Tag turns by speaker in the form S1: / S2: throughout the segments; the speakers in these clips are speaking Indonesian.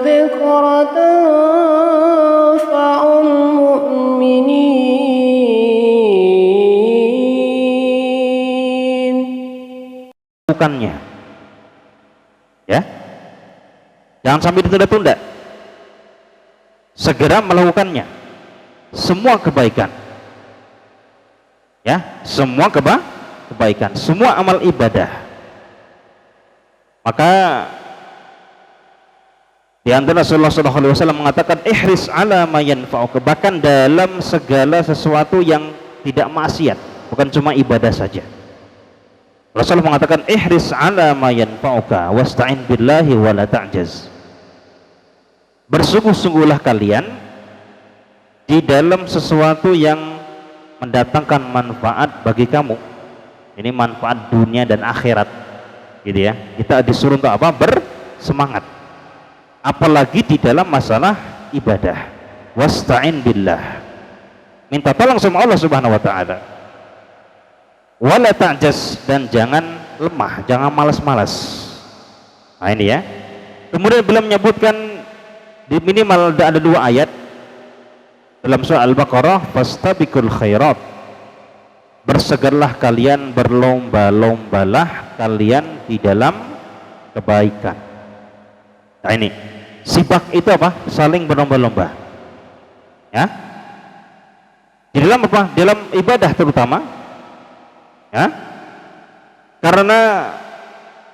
S1: الذكر تنفع المؤمنين.
S2: Bukannya, ya, jangan sampai ditunda-tunda. Segera melakukannya. Semua kebaikan, ya, semua kebaikan, semua amal ibadah. Maka di antara Rasulullah SAW mengatakan ihris ala ma yanfa'uka, bahkan dalam segala sesuatu yang tidak maksiat, bukan cuma ibadah saja. Rasulullah mengatakan ihris ala ma yanfa'uka wasta'in billahi wa la ta'jaz. Bersungguh-sungguhlah kalian di dalam sesuatu yang mendatangkan manfaat bagi kamu. Ini manfaat dunia dan akhirat, gitu ya. Kita disuruh untuk apa? Bersemangat. Apalagi di dalam masalah ibadah. Wasta'in billah. Minta tolong sama Allah Subhanahu wa taala. Wala ta'jaz, dan jangan lemah, jangan malas-malas. Nah ini ya. Kemudian beliau menyebutkan di minimal ada 2 ayat dalam surah Al-Baqarah, fastabiqul khairat, bersegeralah kalian, berlomba-lombalah kalian di dalam kebaikan. Nah ini sibak itu apa? Saling berlomba-lomba, ya, di dalam apa? Dalam ibadah terutama, ya, karena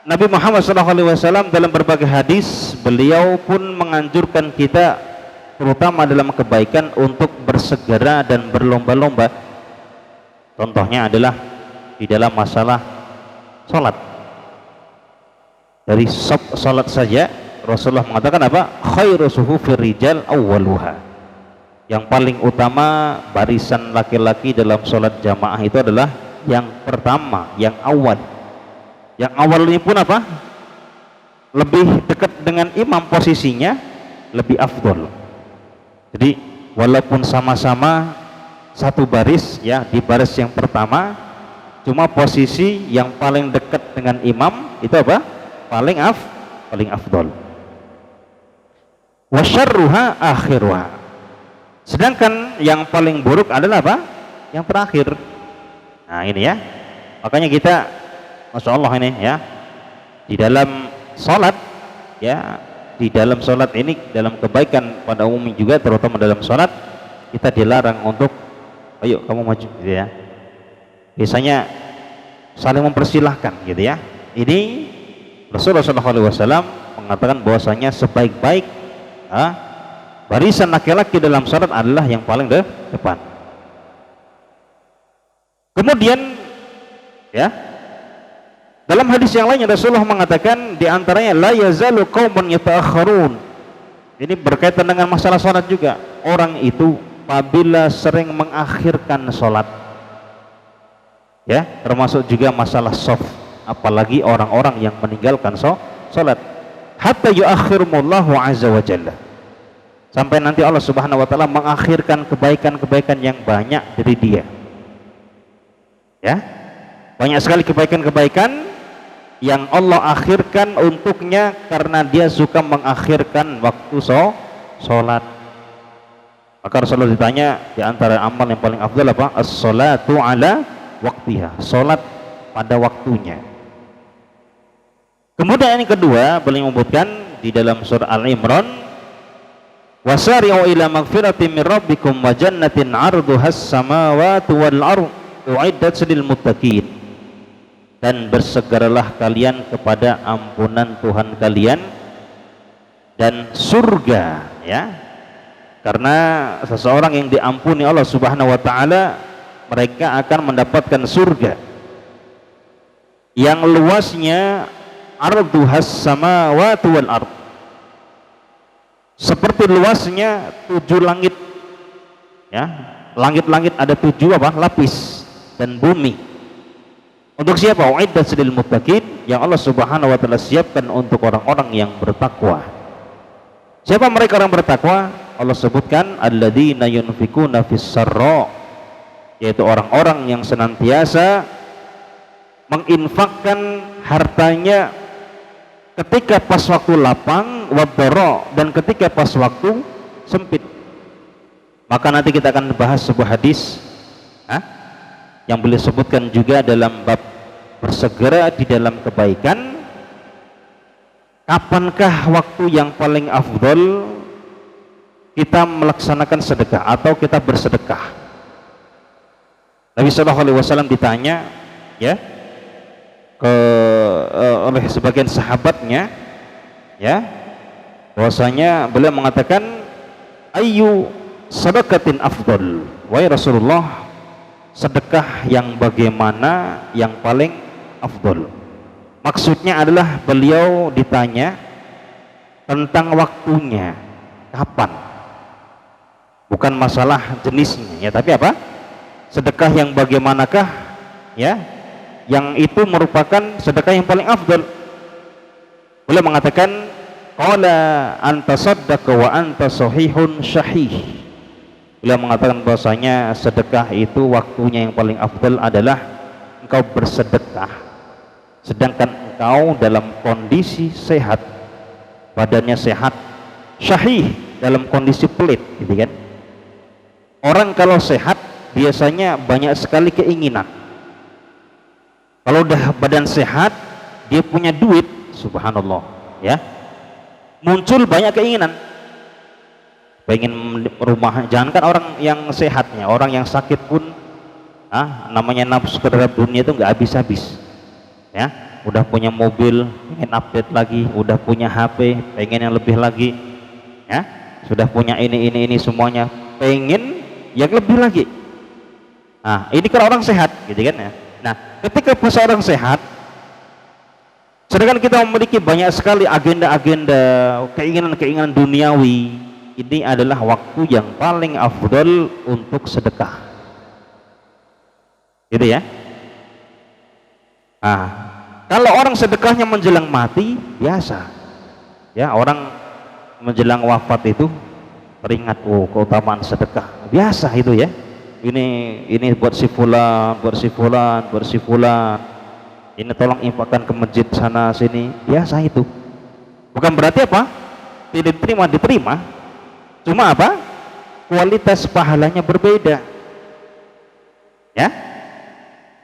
S2: Nabi Muhammad SAW dalam berbagai hadis beliau pun menganjurkan kita terutama dalam kebaikan untuk bersegera dan berlomba-lomba. Contohnya adalah di dalam masalah sholat. Dari sholat saja Rasulullah mengatakan apa? Khairu suhufir rijal awwaluha. Yang paling utama barisan laki-laki dalam sholat jamaah itu adalah yang pertama, yang awal. Yang awal ini pun apa? Lebih dekat dengan imam posisinya, lebih afdol. Jadi walaupun sama-sama satu baris, ya, di baris yang pertama, cuma posisi yang paling dekat dengan imam itu apa? Paling afdol. Wa syarruha akhiruha. Sedangkan yang paling buruk adalah apa? Yang terakhir. Nah ini ya. Makanya kita, masya Allah ini ya, di dalam sholat, ya, di dalam sholat ini, dalam kebaikan pada umumnya juga, terutama dalam sholat, kita dilarang untuk ayo kamu maju, gitu ya. Biasanya saling mempersilahkan, gitu ya. Ini Rasulullah SAW mengatakan bahwasanya sebaik-baik barisan laki-laki dalam sholat adalah yang paling depan. Kemudian, ya, dalam hadis yang lainnya Rasulullah mengatakan di antaranya la yazalu qaumun yata'akhirun. Ini berkaitan dengan masalah salat juga. Orang itu apabila sering mengakhirkan salat, ya, termasuk juga masalah shaf, apalagi orang-orang yang meninggalkan salat, hatta yuakhirumullahu azza wa jalla, sampai nanti Allah Subhanahu wa taala mengakhirkan kebaikan-kebaikan yang banyak dari dia. Ya. Banyak sekali kebaikan-kebaikan yang Allah akhirkan untuknya karena dia suka mengakhirkan waktu sholat. Maka Rasulullah ditanya di antara amal yang paling afdal apa? As-sholatu ala waktiha, sholat pada waktunya. Kemudian yang kedua beliau menyebutkan di dalam surah Al-Imran, wasari'u ila magfiratin min rabbikum wa jannatin 'arduhas samawati wal ardh u'iddat lil muttaqin. Dan bersegeralah kalian kepada ampunan Tuhan kalian dan surga, ya, karena seseorang yang diampuni Allah Subhanahu wa taala, mereka akan mendapatkan surga yang luasnya arduhas samawati wal ardh, seperti luasnya 7 langit, ya, langit-langit ada 7 apa? Lapis, dan bumi. Untuk siapa? Uiddat lil muttaqin, yang Allah Subhanahu wa taala siapkan untuk orang-orang yang bertakwa. Siapa mereka orang bertakwa? Allah sebutkan alladzina yunfikuna fis sarra, yaitu orang-orang yang senantiasa menginfakkan hartanya ketika pas waktu lapang, wadoro, dan ketika pas waktu sempit. Maka nanti kita akan bahas sebuah hadis yang beliau sebutkan juga dalam bab bersegera di dalam kebaikan. Kapankah waktu yang paling afdol kita melaksanakan sedekah atau kita bersedekah? Nabi Shallallahu Alaihi Wasallam ditanya ya oleh sebagian sahabatnya, ya, bahwasanya beliau mengatakan, ayu sedekatin afdol, wahai Rasulullah, sedekah yang bagaimana yang paling afdol? Maksudnya adalah beliau ditanya tentang waktunya, kapan, bukan masalah jenisnya, ya, tapi apa? Sedekah yang bagaimanakah, ya, yang itu merupakan sedekah yang paling afdal. Beliau mengatakan, qala anta saddaqa wa anta sahihun syahih. Beliau mengatakan bahwasanya sedekah itu waktunya yang paling afdal adalah engkau bersedekah sedangkan engkau dalam kondisi sehat, badannya sehat, syahih, dalam kondisi pelit, gitu kan. Orang kalau sehat biasanya banyak sekali keinginan. Kalau udah badan sehat, dia punya duit, subhanallah, ya, muncul banyak keinginan. Pengen rumah, jangankan orang yang sehatnya, orang yang sakit pun namanya nafsu terhadap dunia itu nggak habis-habis, ya. Udah punya mobil, pengen update lagi, udah punya HP, pengen yang lebih lagi, ya, sudah punya ini semuanya, pengen yang lebih lagi. Nah, ini kalau orang sehat, gitu kan ya. Nah, ketika seorang sehat, sedangkan kita memiliki banyak sekali agenda-agenda, keinginan-keinginan duniawi, ini adalah waktu yang paling afdal untuk sedekah, gitu ya. Nah, kalau orang sedekahnya menjelang mati, biasa, ya, orang menjelang wafat itu teringat, keutamaan sedekah, biasa itu ya. Ini buat si fulan, buat si fulan, buat si fulan, ini tolong infakkan ke masjid sana sini, biasa itu. Bukan berarti apa? Tidak diterima, cuma apa? Kualitas pahalanya berbeda, ya.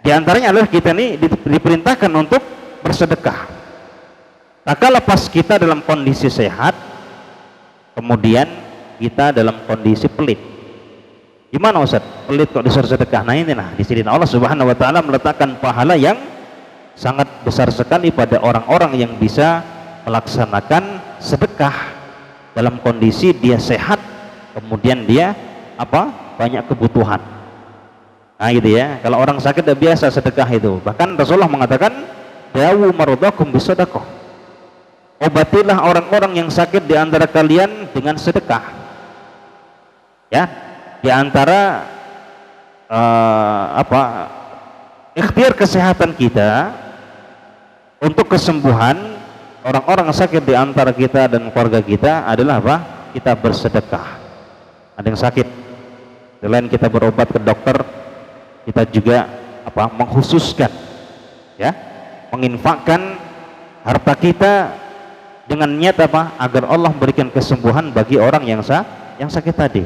S2: Di antaranya adalah kita ini diperintahkan untuk bersedekah. Maka lepas kita dalam kondisi sehat, kemudian kita dalam kondisi pelit. Gimana Ustaz? Pelit kok disuruh sedekah? Nah ini, di sini Allah Subhanahu wa taala meletakkan pahala yang sangat besar sekali pada orang-orang yang bisa melaksanakan sedekah dalam kondisi dia sehat, kemudian dia banyak kebutuhan. Nah gitu ya. Kalau orang sakit udah biasa sedekah itu. Bahkan Rasulullah mengatakan, dawu maradakum bisedekah. Obatilah orang-orang yang sakit di antara kalian dengan sedekah. Ya, di antara ikhtiar kesehatan kita untuk kesembuhan orang-orang sakit di antara kita dan keluarga kita adalah apa? Kita bersedekah. Ada yang sakit, selain kita berobat ke dokter, kita juga mengkhususkan, ya, menginfakkan harta kita dengan niat agar Allah memberikan kesembuhan bagi orang yang sakit tadi.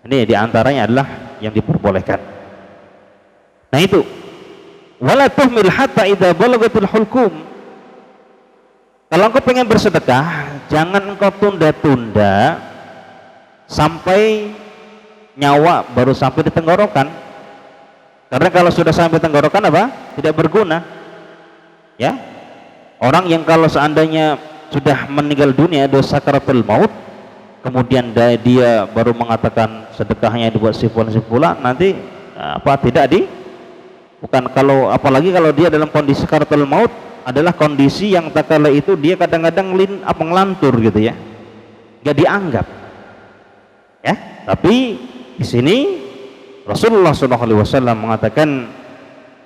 S2: Ini diantaranya adalah yang diperbolehkan. Nah itu, wala tuhmil hatta idza balagatul hulkum. Kalau engkau pengen bersedekah, jangan engkau tunda-tunda sampai nyawa baru sampai di tenggorokan. Karena kalau sudah sampai tenggorokan tidak berguna, ya. Orang yang kalau seandainya sudah meninggal dunia, dosa sakaratul maut, kemudian dia baru mengatakan sedekahnya dibuat simpulan, nanti bukan, kalau apalagi kalau dia dalam kondisi sakaratul maut, adalah kondisi yang tak kala itu dia kadang-kadang ngelantur gitu ya, nggak dianggap, ya. Tapi di sini Rasulullah SAW mengatakan,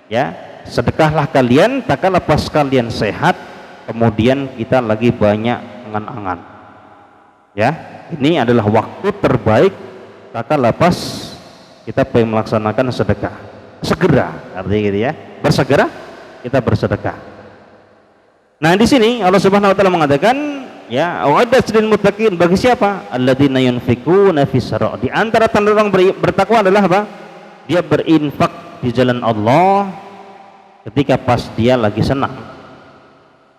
S2: ya, sedekahlah kalian tak kala pas kalian sehat, kemudian kita lagi banyak angan-angan, ya. Ini adalah waktu terbaik tak kala pas kita pengen melaksanakan sedekah. Segera, artinya gitu ya, bersegera kita bersedekah. Nah, di sini Allah Subhanahu wa taala mengatakan, ya, wa'adat lil muttaqin, bagi siapa? Alladzina yunfikuna fis sarra. Di antara tanda orang bertakwa adalah apa? Dia berinfak di jalan Allah ketika pas dia lagi senang.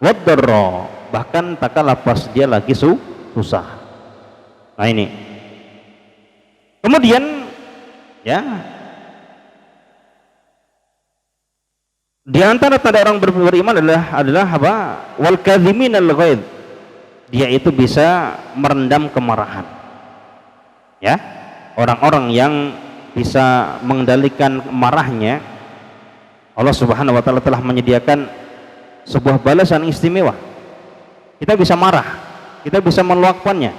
S2: Waddarra, bahkan tatkala pas dia lagi susah. Nah, ini. Kemudian, ya, di antara tanda orang beriman adalah apa? Wal kadhiminal ghaidh. Dia itu bisa merendam kemarahan. Ya. Orang-orang yang bisa mengendalikan marahnya, Allah Subhanahu wa taala telah menyediakan sebuah balasan istimewa. Kita bisa marah, kita bisa meluapkannya.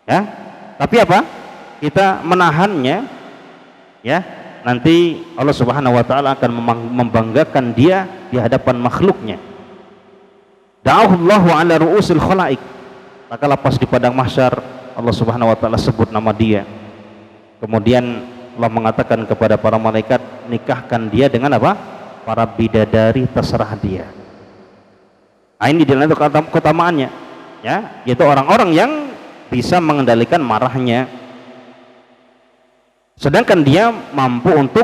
S2: Ya. Tapi apa? Kita menahannya, ya. Nanti Allah Subhanahu wa taala akan membanggakan dia di hadapan makhluknya. Da'ahullahu ala ru'usil khalaik. Maka lepas di padang mahsyar Allah Subhanahu wa taala sebut nama dia. Kemudian Allah mengatakan kepada para malaikat, nikahkan dia dengan apa? Para bidadari terserah dia. Nah, ini adalah keutamaannya, ya, yaitu orang-orang yang bisa mengendalikan marahnya. Sedangkan dia mampu untuk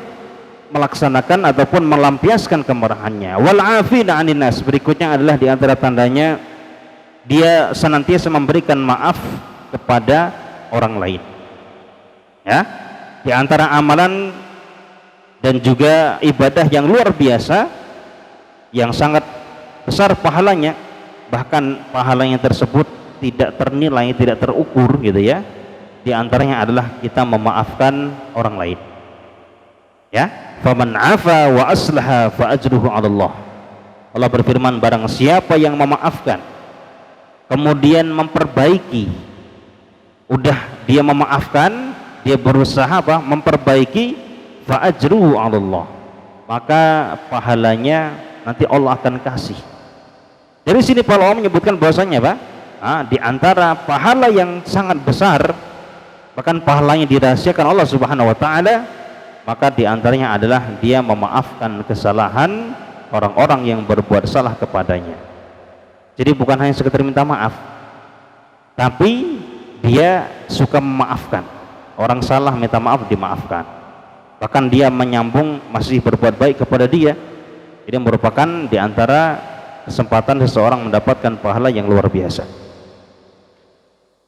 S2: melaksanakan ataupun melampiaskan kemarahannya. Wal 'afina 'anil nas, berikutnya adalah di antara tandanya dia senantiasa memberikan maaf kepada orang lain. Ya, di antara amalan dan juga ibadah yang luar biasa yang sangat besar pahalanya, bahkan pahalanya tersebut tidak ternilai, tidak terukur gitu ya. Di antaranya adalah kita memaafkan orang lain. Ya, faman 'afa wa aslaha fa ajruhu 'ala Allah. Allah berfirman, barang siapa yang memaafkan kemudian memperbaiki, udah dia memaafkan, dia berusaha apa? Memperbaiki, fa ajruhu 'ala Allah, maka pahalanya nanti Allah akan kasih. Dari sini para ulama menyebutkan bahwasanya Pak, di antara pahala yang sangat besar, bahkan pahalanya dirahasiakan Allah Subhanahu wa taala, maka di antaranya adalah dia memaafkan kesalahan orang-orang yang berbuat salah kepadanya. Jadi bukan hanya sekedar minta maaf, tapi dia suka memaafkan. Orang salah minta maaf, dimaafkan. Bahkan dia menyambung masih berbuat baik kepada dia. Jadi merupakan di antara kesempatan seseorang mendapatkan pahala yang luar biasa.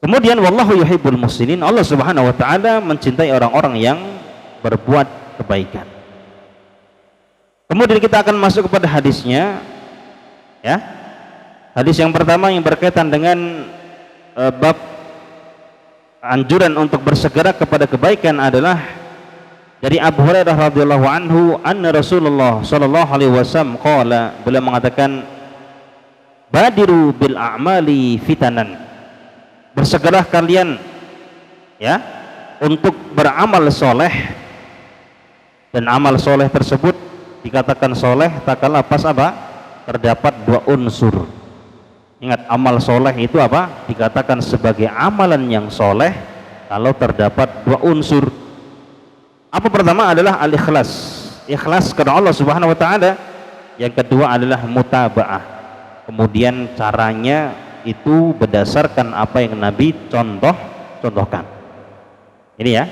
S2: Kemudian wallahu yuhibbul muhsinin, Allah Subhanahu wa taala mencintai orang-orang yang berbuat kebaikan. Kemudian kita akan masuk kepada hadisnya, ya. Hadis yang pertama yang berkaitan dengan bab anjuran untuk bersegera kepada kebaikan adalah dari Abu Hurairah radhiyallahu anhu, anna Rasulullah sallallahu alaihi wasallam qala, beliau mengatakan, badiru bil a'mali fitanan, bersegeralah kalian, ya, untuk beramal soleh, dan amal soleh tersebut dikatakan soleh tatkala pas apa? Terdapat dua unsur. Ingat, amal soleh itu apa? Dikatakan sebagai amalan yang soleh kalau terdapat dua unsur. Apa pertama adalah al-ikhlas, ikhlas karena Allah Subhanahu wa taala. Yang kedua adalah mutaba'ah, kemudian caranya itu berdasarkan apa yang Nabi contohkan. Ini ya.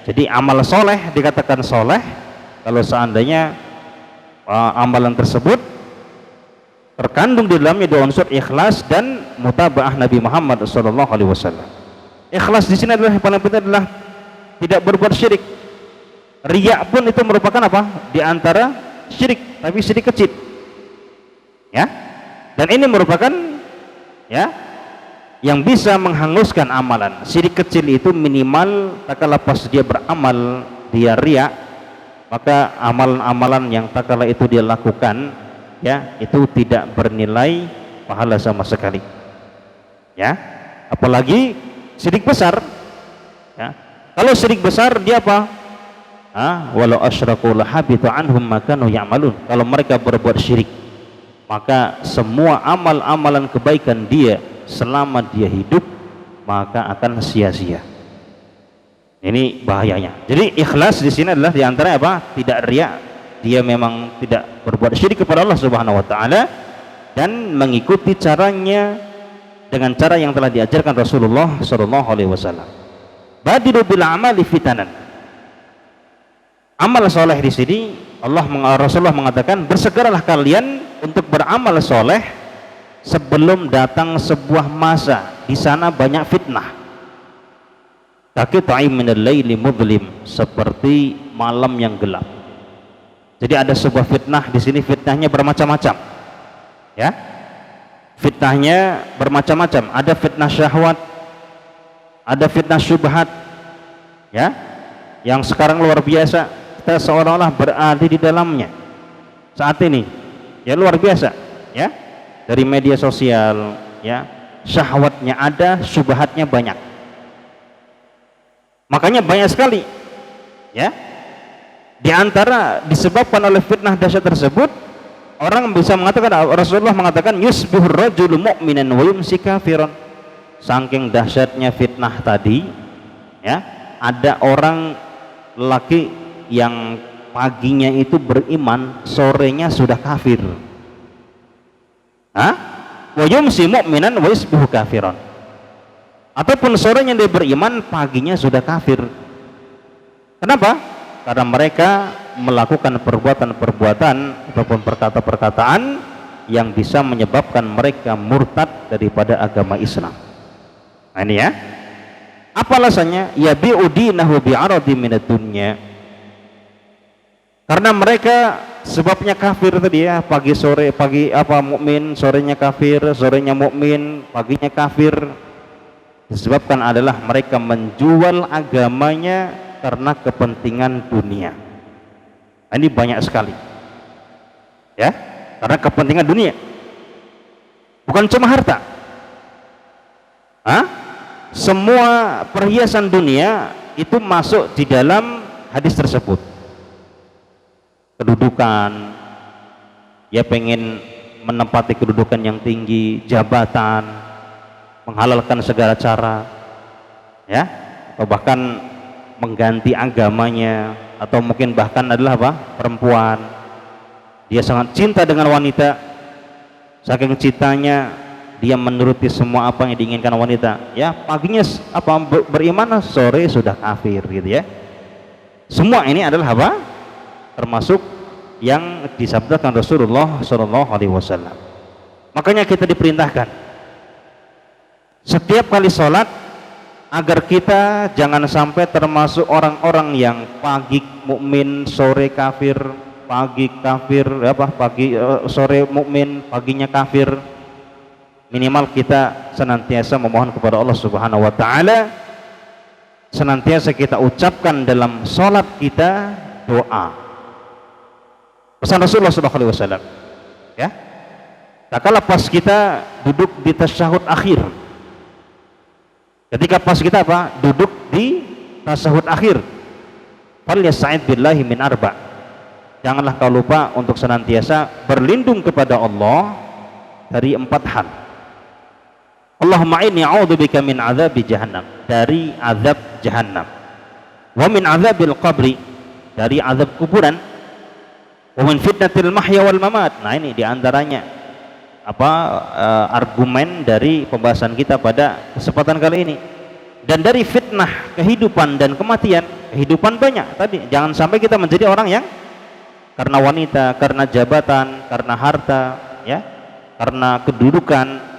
S2: Jadi amal soleh dikatakan soleh kalau seandainya amalan tersebut terkandung di dalamnya dua unsur, ikhlas dan mutaba'ah Nabi Muhammad SAW. Ikhlas di sini adalah yang paling penting adalah tidak berbuat syirik. Riya pun itu merupakan apa? Di antara syirik, tapi syirik kecil. Ya. Dan ini merupakan, ya, yang bisa menghanguskan amalan. Syirik kecil itu minimal tatkala pas dia beramal dia riya, maka amalan-amalan yang tatkala itu dia lakukan, ya, itu tidak bernilai pahala sama sekali. Ya, apalagi syirik besar. Ya, kalau syirik besar dia apa? Walau asyraku lahabitu anhum ma kanu ya'malun. Kalau mereka berbuat syirik, maka semua amal-amalan kebaikan dia selama dia hidup maka akan sia-sia. Ini bahayanya. Jadi ikhlas di sini adalah diantara apa? Tidak riya. Dia memang tidak berbuat syirik kepada Allah Subhanahu wa taala, dan mengikuti caranya dengan cara yang telah diajarkan Rasulullah sallallahu alaihi wasallam. Badiru bil amali fitanan. Amal soleh di sini Rasulullah mengatakan, bersegeralah kalian untuk beramal soleh sebelum datang sebuah masa di sana banyak fitnah. Kaqita'i minal laili mudlim, seperti malam yang gelap. Jadi ada sebuah fitnah di sini, fitnahnya bermacam-macam. Ya. Fitnahnya bermacam-macam. Ada fitnah syahwat, ada fitnah syubhat. Ya. Yang sekarang luar biasa, kita seolah-olah berada di dalamnya. Saat ini, ya luar biasa, ya. Dari media sosial, ya, syahwatnya ada, syubhatnya banyak. Makanya banyak sekali, ya. Di antara disebabkan oleh fitnah dahsyat tersebut, orang bisa mengatakan, Rasulullah mengatakan, yusbihur rajulu mu'minan wa yumsi kafiran. Saking dahsyatnya fitnah tadi, ya, ada orang lelaki yang paginya itu beriman, sorenya sudah kafir. Wa yumsi mu'minan wa yusbihu kafiran. Ataupun sorenya dia beriman, paginya sudah kafir. Kenapa? Karena mereka melakukan perbuatan-perbuatan ataupun perkata-perkataan yang bisa menyebabkan mereka murtad daripada agama Islam. Nah ini ya. Apa alasannya? Yabi'u dinahu bi'aradi minad dunya. Karena mereka sebabnya kafir tadi ya, pagi sore, pagi mukmin, sorenya kafir, sorenya mukmin, paginya kafir. Disebabkan adalah mereka menjual agamanya karena kepentingan dunia. Ini banyak sekali. Ya, karena kepentingan dunia. Bukan cuma harta. Semua perhiasan dunia itu masuk di dalam hadis tersebut. Kedudukan, ya pengen menempati kedudukan yang tinggi, jabatan, menghalalkan segala cara, ya, atau bahkan mengganti agamanya, atau mungkin bahkan adalah perempuan, dia sangat cinta dengan wanita, saking cintanya dia menuruti semua apa yang diinginkan wanita, ya paginya beriman, sore sudah kafir gitu ya. Semua ini adalah termasuk yang disabdakan Rasulullah sallallahu alaihi wasallam. Makanya kita diperintahkan setiap kali sholat agar kita jangan sampai termasuk orang-orang yang pagi mukmin, sore kafir, pagi kafir, sore mukmin, paginya kafir. Minimal kita senantiasa memohon kepada Allah Subhanahu wa taala, senantiasa kita ucapkan dalam sholat kita doa. Pesan Rasulullah sallallahu alaihi wasallam, ya. Tak kala pas kita duduk di tasyahud akhir, ketika pas kita duduk di tasyahud akhir, falyasta'id billahi min arba'. Janganlah kau lupa untuk senantiasa berlindung kepada Allah dari 4 hal. Allahumma inni a'udzubika min adzabi jahannam, dari azab jahannam, wa min adzabil qabri, dari azab kuburan, wa min fitnatil mahya wal mamat. Nah ini diantaranya argumen dari pembahasan kita pada kesempatan kali ini. Dan dari fitnah kehidupan dan kematian. Kehidupan banyak tadi, jangan sampai kita menjadi orang yang karena wanita, karena jabatan, karena harta, ya, karena kedudukan,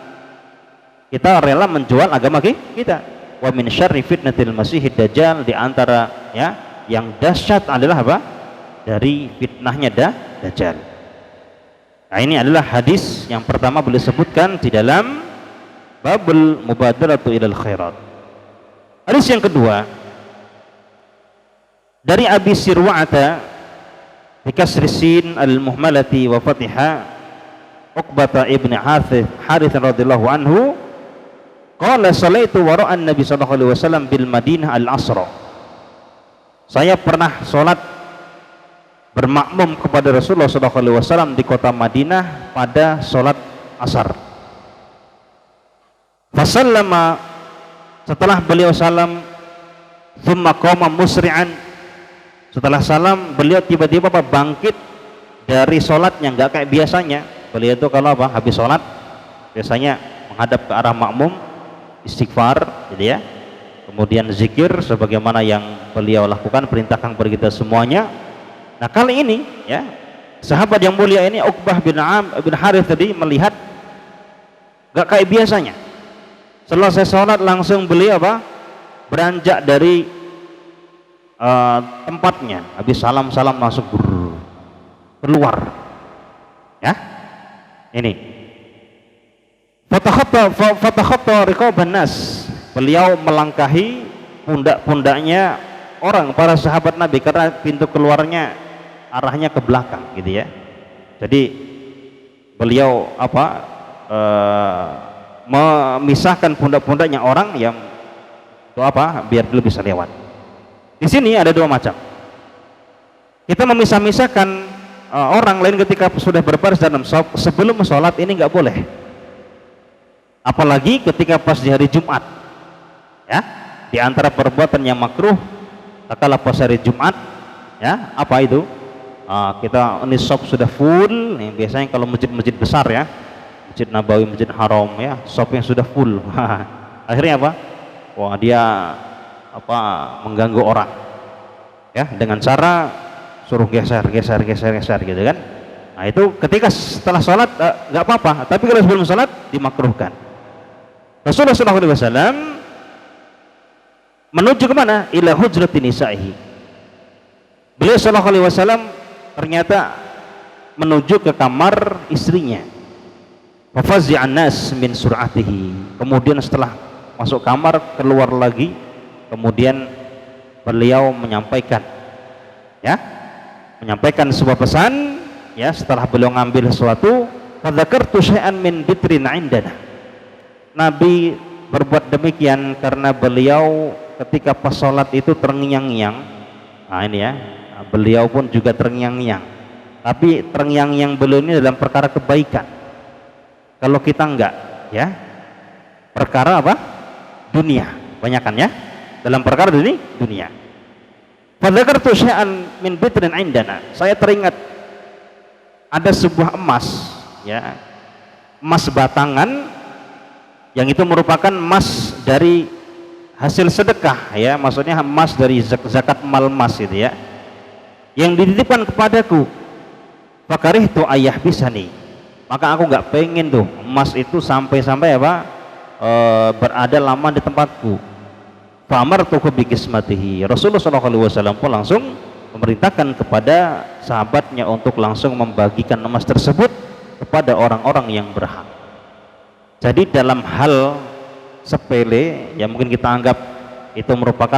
S2: kita rela menjual agama kita. Wa min syarri fitnatil masiihid dajjal, di antara ya yang dahsyat adalah dari fitnahnya dajjal. Nah ini adalah hadis yang pertama beliau sebutkan di dalam babul mubadaratu ilal khairat. Hadis yang kedua dari Abi Sirwa'ata bi kasri sin al-muhmalati wa fatiha Uqbah ibn Harith radhiyallahu anhu qala salaitu wara'an Nabi sallallahu alaihi wasallam bil Madinah al-asra. Saya pernah salat bermakmum kepada Rasulullah sallallahu alaihi wasallam di kota Madinah pada salat asar. Fasallama, setelah beliau salam, thumma qama musri'an, setelah salam beliau tiba-tiba bangkit dari salatnya, enggak kayak biasanya, beliau itu kalau apa? Habis sholat biasanya menghadap ke arah makmum, istighfar, gitu ya. Kemudian zikir sebagaimana yang beliau lakukan, perintahkan kepada kita semuanya. Nah, kali ini ya, sahabat yang mulia ini Uqbah bin Harith tadi melihat gak kayak biasanya. Selesai sholat langsung beliau apa? Beranjak dari tempatnya, habis salam-salam langsung keluar. Ya, ini fatakhatta riqaban nas. Beliau melangkahi pundak-pundaknya orang, para sahabat Nabi, karena pintu keluarnya arahnya ke belakang, gitu ya. Jadi beliau memisahkan pundak-pundaknya orang yang itu biar dia bisa lewat. Di sini ada dua macam. Kita memisah-misahkan orang lain ketika sudah berbaris dalam sebelum sholat, ini nggak boleh. Apalagi ketika pas di hari Jumat, ya, di antara perbuatan yang makruh tatkala pas hari Jumat, ya, apa itu? Kita ini shop sudah full, nih, biasanya kalau masjid-masjid besar ya, Masjid Nabawi, Masjid Haram ya, shopnya sudah full. Akhirnya apa? Wah, dia mengganggu orang, ya, dengan cara suruh geser gitu kan. Nah, itu ketika setelah sholat nggak apa-apa, tapi kalau sebelum sholat dimakruhkan. Rasulullah SAW menuju kemana? Ila hujratin nisa'ihi. Beliau SAW ternyata menuju ke kamar istrinya. Fafazi'an nas min sur'atihi. Kemudian setelah masuk kamar, keluar lagi, kemudian beliau menyampaikan sebuah pesan, ya, setelah beliau ngambil sesuatu, fadzakartu syai'an min bitrin 'indana. Nabi berbuat demikian karena beliau ketika pas sholat itu terngiang-ngiang. Nah, ini ya, beliau pun juga terngiang-ngiang, tapi terngiang-ngiang beliau ini dalam perkara kebaikan. Kalau kita enggak, ya, perkara apa? Dunia, banyakan ya, dalam perkara dunia. Fadzakartu syai'an min bitrin 'indana. Saya teringat ada sebuah emas, ya, emas batangan, yang itu merupakan emas dari hasil sedekah, ya, maksudnya emas dari zakat mal emas itu ya, yang dititipkan kepadaku. Fakarihtu ayah bisani, maka aku nggak pengen tuh emas itu sampai berada lama di tempatku. Fa'amartuhu biqismatihi. Rasulullah SAW pun langsung memerintahkan kepada sahabatnya untuk langsung membagikan emas tersebut kepada orang-orang yang berhak. Jadi dalam hal sepele yang mungkin kita anggap itu merupakan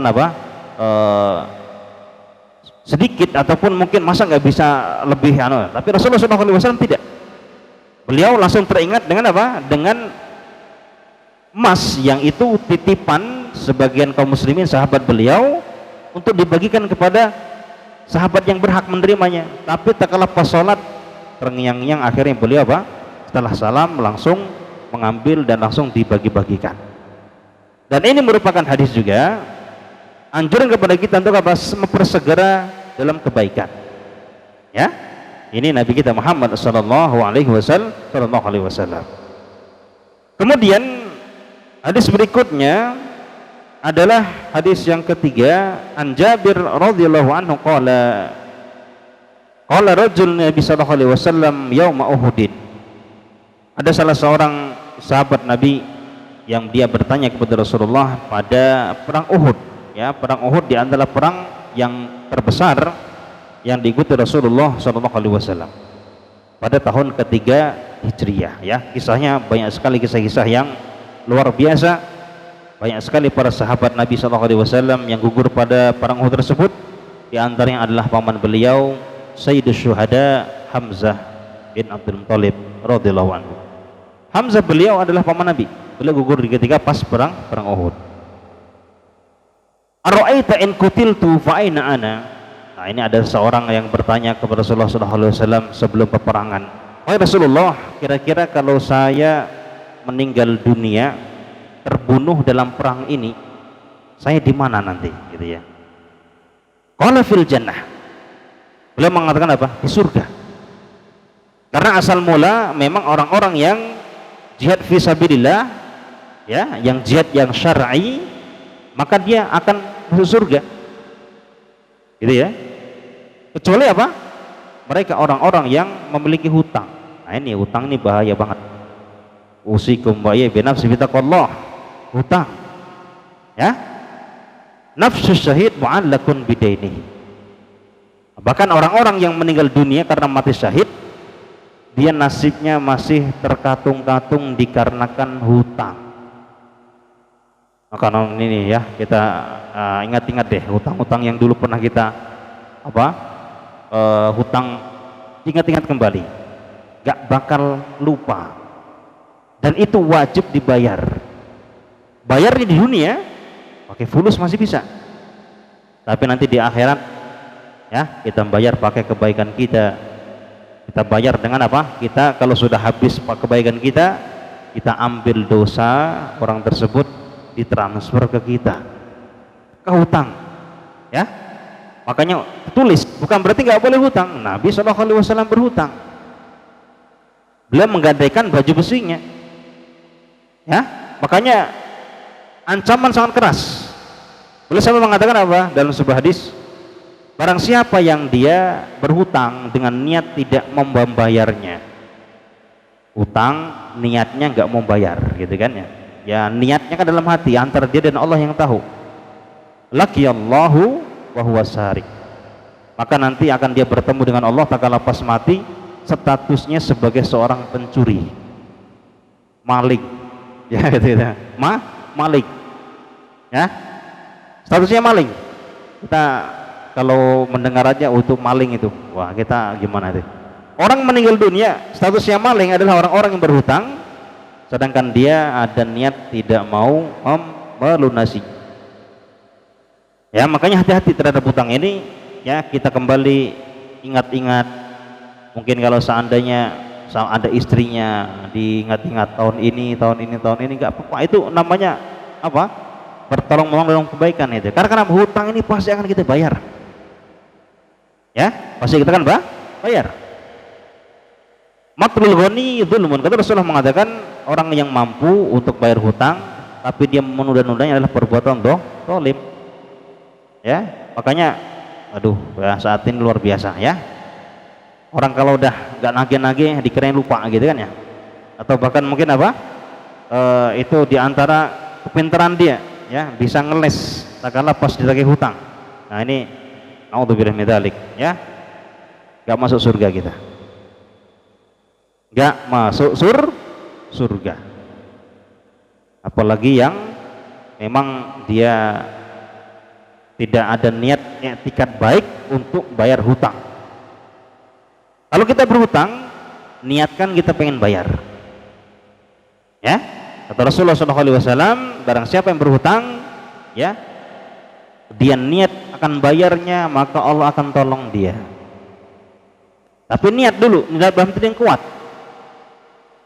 S2: sedikit ataupun mungkin masa nggak bisa lebih tapi Rasulullah SAW tidak. Beliau langsung teringat dengan dengan emas yang itu titipan sebagian kaum muslimin sahabat beliau untuk dibagikan kepada sahabat yang berhak menerimanya. Tapi tak kalah pas sholat terngiang-ngiang, akhirnya beliau setelah salam langsung mengambil dan langsung dibagi-bagikan. Dan ini merupakan hadis juga anjuran kepada kita untuk mempersegera dalam kebaikan, ya. Ini Nabi kita Muhammad sallallahu alaihi wasallam. Kemudian hadis berikutnya adalah hadis yang ketiga, an Jabir radhiyallahu anhu qala rajul Nabi sallallahu alaihi wasallam yauma Uhudin. Ada salah seorang sahabat Nabi yang dia bertanya kepada Rasulullah pada perang Uhud, ya, perang Uhud di antara perang yang terbesar yang diikuti Rasulullah SAW pada tahun ketiga Hijriyah, ya. Kisahnya banyak sekali, kisah-kisah yang luar biasa. Banyak sekali para sahabat Nabi SAW yang gugur pada perang Uhud tersebut. Di antaranya adalah paman beliau Sayyidus Syuhada Hamzah bin Abdul Muthalib radhiyallahu anhu. Hamzah beliau adalah paman Nabi. Beliau gugur di ketika pas perang Uhud. Ara'aita in qutiltu fa aina ana? Nah, ini ada seorang yang bertanya kepada Rasulullah SAW sebelum peperangan. Wahai Rasulullah, kira-kira kalau saya meninggal dunia, terbunuh dalam perang ini, saya di mana nanti, gitu ya? Qala fil jannah. Beliau mengatakan apa? Di surga. Karena asal mula memang orang-orang yang jihad fisabilillah, ya, yang jihad yang syar'i, maka dia akan masuk surga, gitu ya. Kecuali apa? Mereka orang-orang yang memiliki hutang. Nah ini hutang ini bahaya banget. Usikum wa iya binafsi bitaqallah. Hutang, ya. Nafsus syahid mu'allakun bidaini. Bahkan orang-orang yang meninggal dunia karena mati syahid, dia nasibnya masih terkatung-katung dikarenakan hutang. Maka ini ya, kita ingat-ingat deh hutang-hutang yang dulu pernah kita hutang, ingat-ingat kembali, gak bakal lupa, dan itu wajib dibayar. Bayarnya di dunia pakai fulus masih bisa, tapi nanti di akhirat, ya, kita bayar pakai kebaikan kita. Kita bayar dengan apa? Kita kalau sudah habis kebaikan kita ambil dosa orang tersebut, ditransfer ke kita, ke hutang, ya. Makanya tulis, bukan berarti nggak boleh hutang. Nabi SAW berhutang, beliau menggadaikan baju besinya, ya. Makanya ancaman sangat keras. Beliau sampai mengatakan apa dalam sebuah hadis, barang siapa yang dia berhutang dengan niat tidak membayarnya, hutang niatnya nggak mau bayar, gitu kan ya, ya niatnya kan dalam hati, antara dia dan Allah yang tahu. Laqiyallahu wa huwa sarik, maka nanti akan dia bertemu dengan Allah tatkala pas mati, statusnya sebagai seorang pencuri, maling, ya gitu ya, maling, ya, statusnya maling. Kita kalau mendengar aja untuk maling itu, wah kita gimana itu? Orang meninggal dunia statusnya maling adalah orang-orang yang berhutang, sedangkan dia ada niat tidak mau melunasi. Ya makanya hati-hati terhadap hutang ini, ya. Kita kembali ingat-ingat, mungkin kalau seandainya ada istrinya, diingat-ingat tahun ini nggak apa-apa, itu namanya apa? Bertolong menolong dalam kebaikan itu. Karena hutang ini pasti akan kita bayar. Ya, pasti kita kan bayar. Matlul ghani dzulmun. Kata Rasulullah mengatakan, orang yang mampu untuk bayar hutang tapi dia menunda-nundanya adalah perbuatan zalim. Ya, makanya aduh, ya, saat ini luar biasa ya. Orang kalau udah nggak nagih-nagih dikirain lupa gitu kan ya. Atau bahkan mungkin apa? Itu diantara kepintaran dia, ya, bisa ngeles tak kalah pas ditagih hutang. Nah ini naudzubillah min dzalik, ya, gak masuk surga kita, gak masuk surga. Apalagi yang memang dia tidak ada niat i'tikad baik untuk bayar hutang. Kalau kita berhutang, niatkan kita pengen bayar, ya. Kata Rasulullah SAW, barang siapa yang berhutang, ya, dia niat akan bayarnya, maka Allah akan tolong dia. Tapi niat dulu, niat dalam hati yang kuat.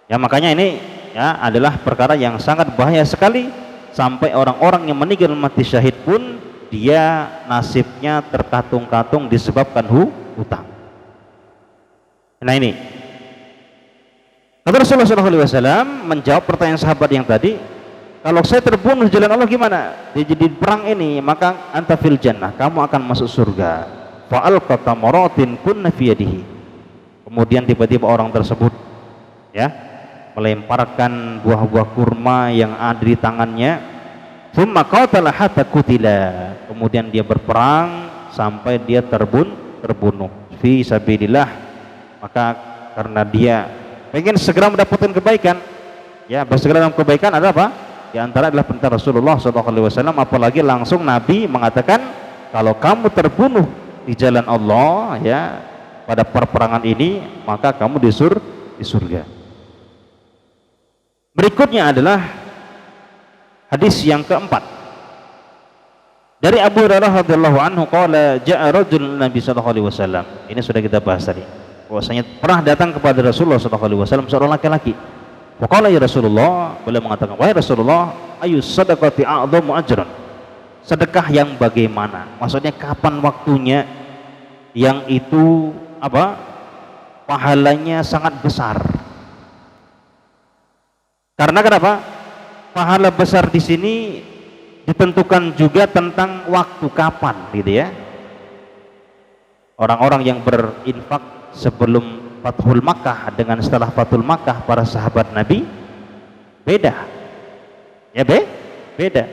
S2: Ya makanya ini, ya, adalah perkara yang sangat bahaya sekali, sampai orang-orang yang meninggal mati syahid pun dia nasibnya terkatung-katung disebabkan hutang. Nah ini, kata Rasulullah SAW menjawab pertanyaan sahabat yang tadi, kalau saya terbunuh jalan Allah gimana? Jadi perang ini, maka anta fil jannah, kamu akan masuk surga. Fa'al qatamaratin kunna fi yadihi. Kemudian tiba-tiba orang tersebut, ya, melemparkan buah-buah kurma yang ada di tangannya. Tsumma qatala hatta qutila. Kemudian dia berperang sampai dia terbunuh fi sabilillah. Maka karena dia pengen segera mendapatkan kebaikan, ya, bersegera dalam kebaikan ada apa? Di antara adalah perintah Rasulullah SAW. Apalagi langsung Nabi mengatakan, kalau kamu terbunuh di jalan Allah, ya, pada perperangan ini, maka kamu di surga. Berikutnya adalah hadis yang keempat dari Abu Hurairah radhiyallahu anhu, qala ja'a rajulun Nabi sallallahu alaihi wasallam. Ini sudah kita bahas tadi, bahwasanya pernah datang kepada Rasulullah sallallahu alaihi wasallam seorang laki-laki. Faqala ya Rasulullah, beliau mengatakan, wahai Rasulullah, ayu sadaqati a'dhamu ajran, sedekah yang bagaimana? Maksudnya kapan waktunya yang itu apa? pahalanya sangat besar. Karena kenapa? Pahala besar di sini ditentukan juga tentang waktu kapan, gitu ya. Orang-orang yang berinfak sebelum Fathul Makkah dengan setelah Fathul Makkah, para sahabat Nabi beda. Ya beda.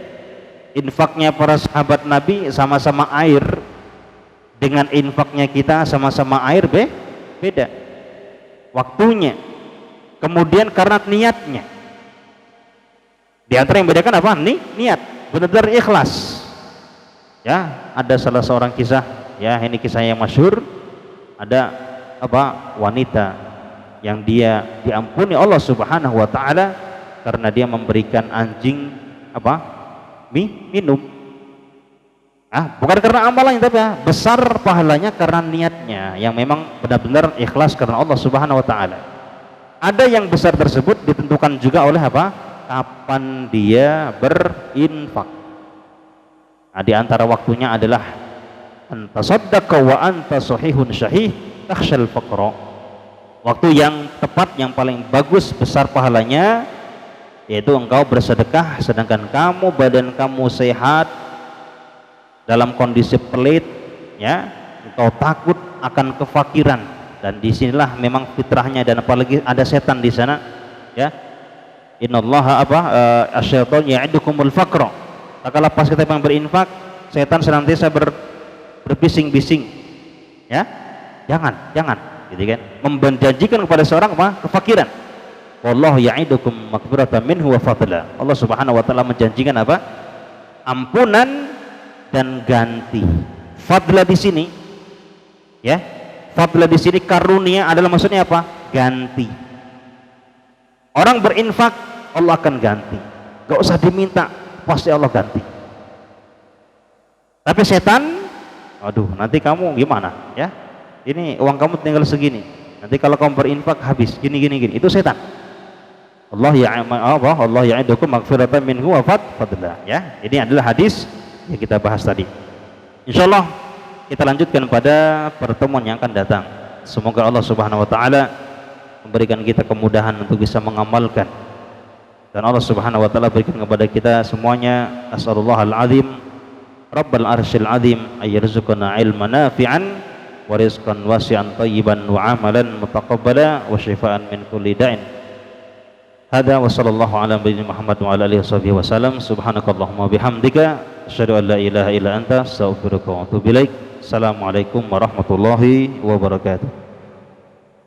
S2: Infaknya para sahabat Nabi sama-sama air dengan infaknya kita sama-sama air beda. Waktunya. Kemudian karena niatnya. Di antara yang membedakan apa? Niat. Benar-benar ikhlas. Ya, ada salah seorang kisah, ya ini kisah yang masyhur. Ada wanita yang dia diampuni Allah Subhanahu wa taala karena dia memberikan anjing minum. Bukan karena amalannya, tapi besar pahalanya karena niatnya yang memang benar-benar ikhlas karena Allah Subhanahu wa taala. Ada yang besar tersebut ditentukan juga oleh kapan dia berinfak. Di antara waktunya adalah antasaddaqa wa anta sahihun syahih takhshal faqra. Waktu yang tepat, yang paling bagus, besar pahalanya, yaitu engkau bersedekah sedangkan badan kamu sehat, dalam kondisi pelit, ya, engkau takut akan kefakiran. Dan disinilah memang fitrahnya, dan apalagi ada setan di sana, ya. Innallaha asyaiton ya'idukumul faqra. Tak lepas kita yang berinfak, setan senantiasa berbising-bising, ya, jangan, gitu kan, menjanjikan kepada seorang kefakiran. Wallahu ya'idukum maghfiratan minhu wa fadla. Allah Subhanahu wa taala menjanjikan ampunan dan ganti. Fadla di sini, ya, fadla di sini karunia adalah maksudnya ganti. Orang berinfak, Allah akan ganti. Gak usah diminta, pasti Allah ganti. Tapi setan, aduh, nanti kamu gimana, ya? Ini uang kamu tinggal segini. Nanti kalau kamu berinfak habis gini. Itu setan. Allah ya'idukum maghfiratan minhu wa fadla. Ya, ini adalah hadis yang kita bahas tadi. Insyaallah kita lanjutkan pada pertemuan yang akan datang. Semoga Allah Subhanahu wa taala memberikan kita kemudahan untuk bisa mengamalkan, dan Allah Subhanahu wa taala berikan kepada kita semuanya, as'alullahal azim rabbal arsyil azim ayyarzuqana ilman nafi'an wa rizqan wasi'an thayyiban wa amalan mutaqabbala wa shifaan min kulli da'in. Hada wa sallallahu ala nabiyyina Muhammad wa ala alihi wasallam. Subhanakallahumma bihamdika asyhadu an la ilaha illa anta astaghfiruka wa atubu ilaik. Assalamualaikum warahmatullahi wabarakatuh.